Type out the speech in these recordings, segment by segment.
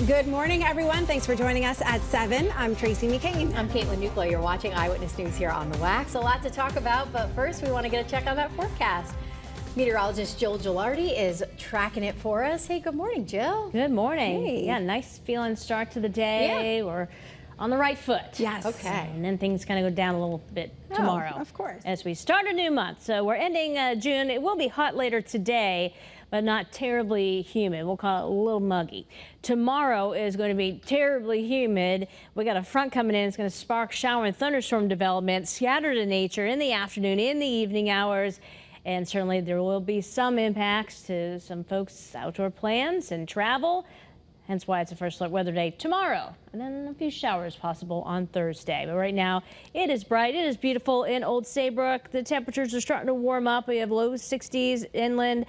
Good morning, everyone. Thanks for joining us at 7. I'm Tracey McCain. I'm Nuclo. You're watching Eyewitness News here on the Wax. A lot to talk about, but first we want to get a check on that forecast. Meteorologist Jill Gilardi is tracking it for us. Hey, good morning, Jill. Good morning. Hey. Yeah, nice feeling start to the day. Yeah. We're on the right foot. Yes. Okay. And then things kind of go down a little bit tomorrow. Of course. As we start a new month. So we're ending June. It will be hot later today, but not terribly humid. We'll call it a little muggy. Tomorrow is going to be terribly humid. We got a front coming in. It's going to spark shower and thunderstorm development, scattered in nature in the afternoon, in the evening hours. And certainly there will be some impacts to some folks' outdoor plans and travel. Hence why it's a first alert weather day tomorrow. And then a few showers possible on Thursday. But right now it is bright. It is beautiful in Old Saybrook. The temperatures are starting to warm up. We have low 60s inland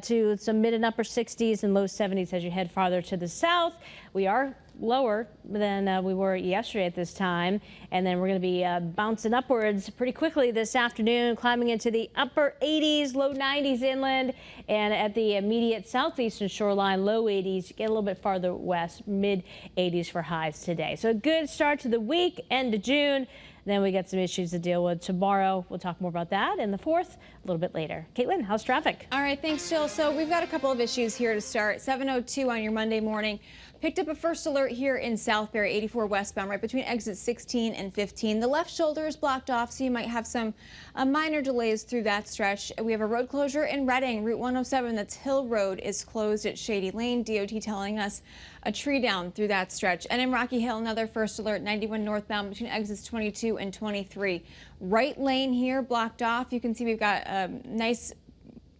to some mid and upper 60s and low 70s as you head farther to the south. We are lower than we were yesterday at this time, and then we're going to be bouncing upwards pretty quickly this afternoon, climbing into the upper 80s, low 90s inland, and at the immediate southeastern shoreline, low 80s. Get a little bit farther west, mid 80s for highs today. So a good start to the week, end of June. Then we got some issues to deal with tomorrow. We'll talk more about that in the 4th a little bit later. Caitlin, how's traffic? All right, thanks, Jill. So we've got a couple of issues here to start. 7:02 on your Monday morning. Picked up a first alert here in Southbury, 84 westbound, right between exits 16 and 15. The left shoulder is blocked off, so you might have some minor delays through that stretch. We have a road closure in Reading. Route 107, that's Hill Road, is closed at Shady Lane. DOT telling us a tree down through that stretch. And in Rocky Hill, another first alert, 91 northbound between exits 22 and 23. Right lane here blocked off. You can see we've got a nice,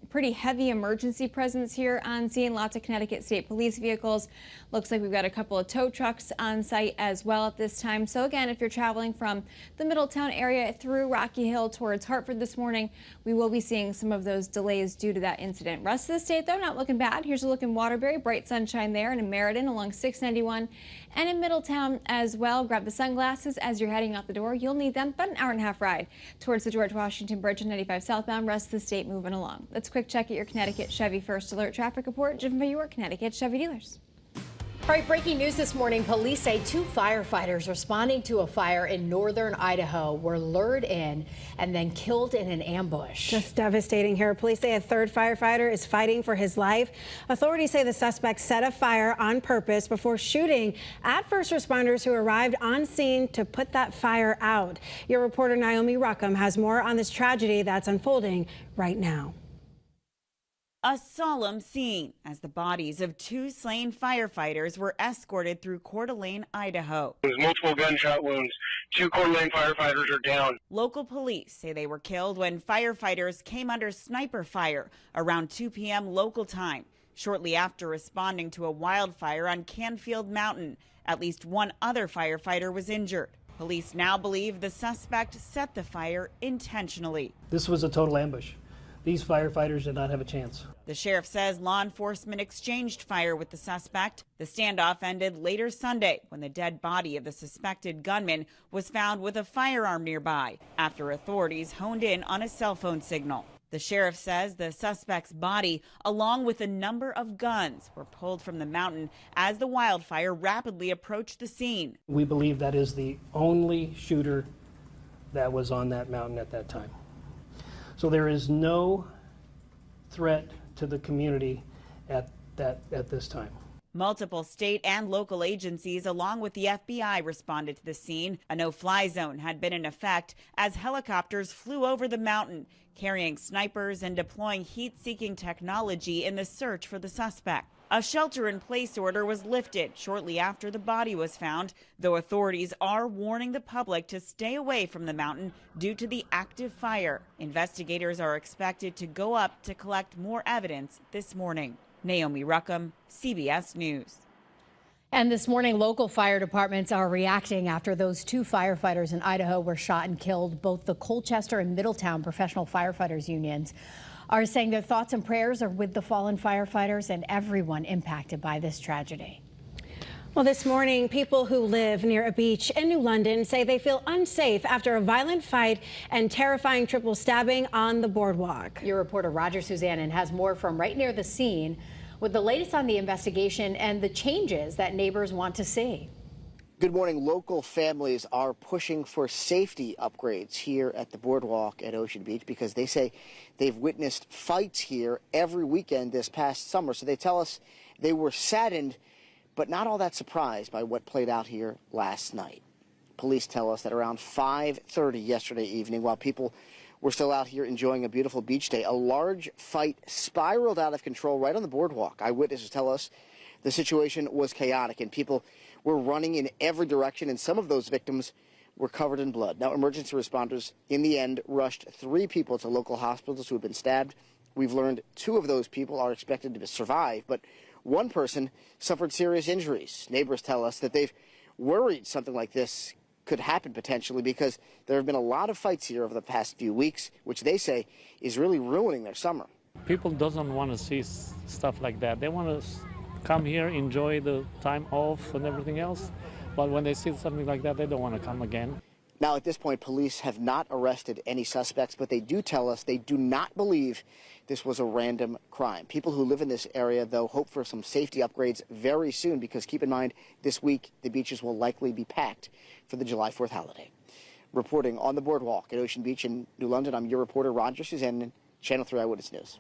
pretty heavy emergency presence here on scene. Lots of Connecticut State Police vehicles. Looks like we've got a couple of tow trucks on site as well at this time. So again, if you're traveling from the Middletown area through Rocky Hill towards Hartford this morning, we will be seeing some of those delays due to that incident. Rest of the state, though, not looking bad. Here's a look in Waterbury, bright sunshine there, and in Meriden along 691 and in Middletown as well. Grab the sunglasses as you're heading out the door. You'll need them. About an hour-and-a-half ride towards the George Washington Bridge on 95 southbound. Rest of the state moving along. Let's quick check at your Connecticut Chevy First Alert traffic report driven by your Connecticut Chevy dealers. All right, breaking news this morning. Police say 2 firefighters responding to a fire in northern Idaho were lured in and then killed in an ambush. Just devastating here. Police say a third firefighter is fighting for his life. Authorities say the suspect set a fire on purpose before shooting at first responders who arrived on scene to put that fire out. Your reporter Naomi Ruckham has more on this tragedy that's unfolding right now. A solemn scene as the bodies of 2 slain firefighters were escorted through Coeur d'Alene, Idaho. There's multiple gunshot wounds. 2 Coeur d'Alene firefighters are down. Local police say they were killed when firefighters came under sniper fire around 2 p.m. local time, shortly after responding to a wildfire on Canfield Mountain. At least 1 other firefighter was injured. Police now believe the suspect set the fire intentionally. This was a total ambush. These firefighters did not have a chance. The sheriff says law enforcement exchanged fire with the suspect. The standoff ended later Sunday when the dead body of the suspected gunman was found with a firearm nearby after authorities honed in on a cell phone signal. The sheriff says the suspect's body, along with a number of guns, were pulled from the mountain as the wildfire rapidly approached the scene. We believe that is the only shooter that was on that mountain at that time. So there is no threat to the community at this time. Multiple state and local agencies, along with the FBI, responded to the scene. A no-fly zone had been in effect as helicopters flew over the mountain, carrying snipers and deploying heat-seeking technology in the search for the suspect. A shelter-in-place order was lifted shortly after the body was found, though authorities are warning the public to stay away from the mountain due to the active fire. Investigators are expected to go up to collect more evidence this morning. Naomi Ruckham, CBS News. And this morning, local fire departments are reacting after those 2 firefighters in Idaho were shot and killed. Both the Colchester and Middletown professional firefighters unions are saying their thoughts and prayers are with the fallen firefighters and everyone impacted by this tragedy. Well, this morning, people who live near a beach in New London say they feel unsafe after a violent fight and terrifying triple stabbing on the boardwalk. Your reporter Roger Suzanne has more from right near the scene. with the latest on the investigation and the changes that neighbors want to see. Good morning. Local families are pushing for safety upgrades here at the Boardwalk at Ocean Beach because they say they've witnessed fights here every weekend this past summer. So they tell us they were saddened, but not all that surprised by what played out here last night. Police tell us that around 5:30 yesterday evening, while people were still out here enjoying a beautiful beach day, a large fight spiraled out of control right on the Boardwalk. Eyewitnesses tell us the situation was chaotic and people were running in every direction, and some of those victims were covered in blood. Now, emergency responders, in the end, rushed 3 people to local hospitals who had been stabbed. We've learned 2 of those people are expected to survive, but one person suffered serious injuries. Neighbors tell us that they've worried something like this could happen potentially because there have been a lot of fights here over the past few weeks, which they say is really ruining their summer. People doesn't want to see stuff like that. They want to come here, enjoy the time off and everything else. But when they see something like that, they don't want to come again. Now, at this point, police have not arrested any suspects, but they do tell us they do not believe this was a random crime. People who live in this area, though, hope for some safety upgrades very soon because, keep in mind, this week the beaches will likely be packed for the July 4th holiday. Reporting on the Boardwalk at Ocean Beach in New London, I'm your reporter, Roger Suzanne, Channel 3 Eyewitness News.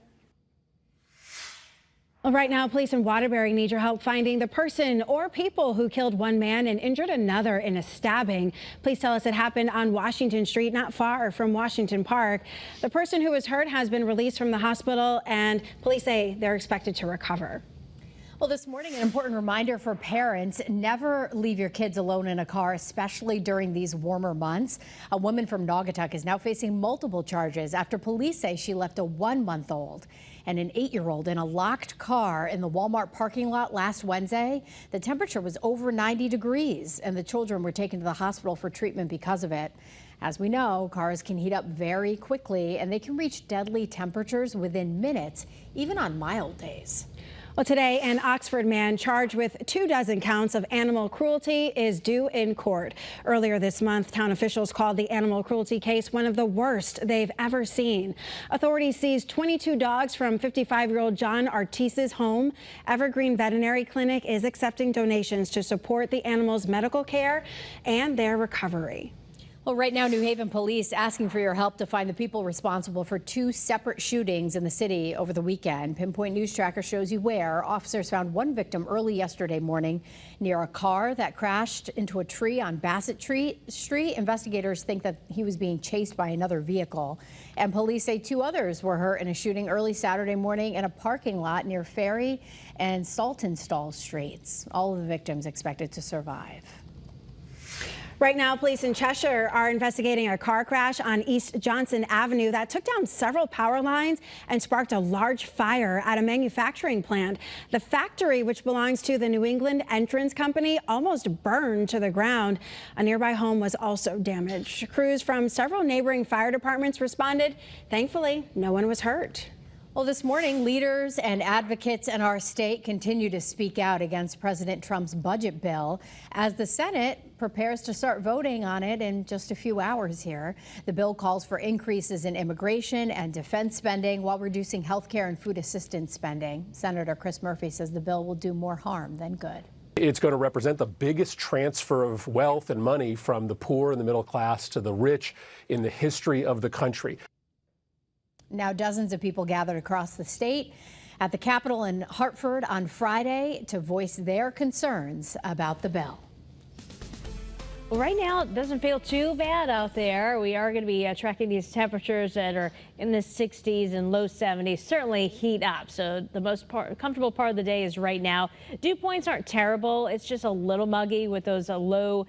Well, right now, police in Waterbury need your help finding the person or people who killed one man and injured another in a stabbing. Police tell us it happened on Washington Street, not far from Washington Park. The person who was hurt has been released from the hospital, and police say they're expected to recover. Well, this morning, an important reminder for parents: never leave your kids alone in a car, especially during these warmer months. A woman from Naugatuck is now facing multiple charges after police say she left a 1-month-old and an 8-year-old in a locked car in the Walmart parking lot last Wednesday. The temperature was over 90 degrees, and the children were taken to the hospital for treatment because of it. As we know, cars can heat up very quickly, and they can reach deadly temperatures within minutes, even on mild days. Well, today, an Oxford man charged with 24 counts of animal cruelty is due in court. Earlier this month, town officials called the animal cruelty case one of the worst they've ever seen. Authorities seized 22 dogs from 55-year-old John Artise's home. Evergreen Veterinary Clinic is accepting donations to support the animals' medical care and their recovery. Well, right now, New Haven police asking for your help to find the people responsible for 2 separate shootings in the city over the weekend. Pinpoint News Tracker shows you where. Officers found one victim early yesterday morning near a car that crashed into a tree on Bassett Street. Investigators think that he was being chased by another vehicle. And police say 2 others were hurt in a shooting early Saturday morning in a parking lot near Ferry and Saltonstall Streets. All of the victims expected to survive. Right now, police in Cheshire are investigating a car crash on East Johnson Avenue that took down several power lines and sparked a large fire at a manufacturing plant. The factory, which belongs to the New England Entrance Company, almost burned to the ground. A nearby home was also damaged. Crews from several neighboring fire departments responded. Thankfully, no one was hurt. Well, this morning, leaders and advocates in our state continue to speak out against President Trump's budget bill as the Senate prepares to start voting on it in just a few hours here. The bill calls for increases in immigration and defense spending while reducing health care and food assistance spending. Senator Chris Murphy says the bill will do more harm than good. It's going to represent the biggest transfer of wealth and money from the poor and the middle class to the rich in the history of the country. Now, dozens of people gathered across the state at the Capitol in Hartford on Friday to voice their concerns about the bill. Well, right now, it doesn't feel too bad out there. We are going to be tracking these temperatures that are in the 60s and low 70s, certainly heat up. So the most comfortable part of the day is right now. Dew points aren't terrible. It's just a little muggy with those low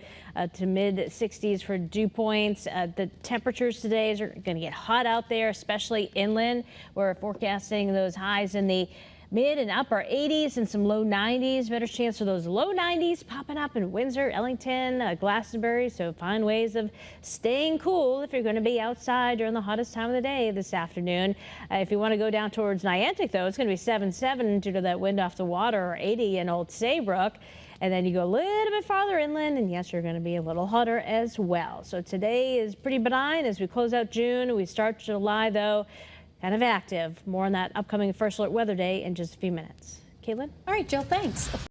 to mid 60s for dew points. The temperatures today are going to get hot out there, especially inland. We're forecasting those highs in the mid and upper 80s and some low 90s. Better chance for those low 90s popping up in Windsor, Ellington, Glastonbury. So find ways of staying cool if you're going to be outside during the hottest time of the day this afternoon. If you want to go down towards Niantic, though, it's going to be 77 due to that wind off the water, or 80 in Old Saybrook. And then you go a little bit farther inland, and yes, you're going to be a little hotter as well. So today is pretty benign as we close out June. We start July, though, kind of active. More on that upcoming First Alert Weather Day in just a few minutes. Caitlin? All right, Jill, thanks.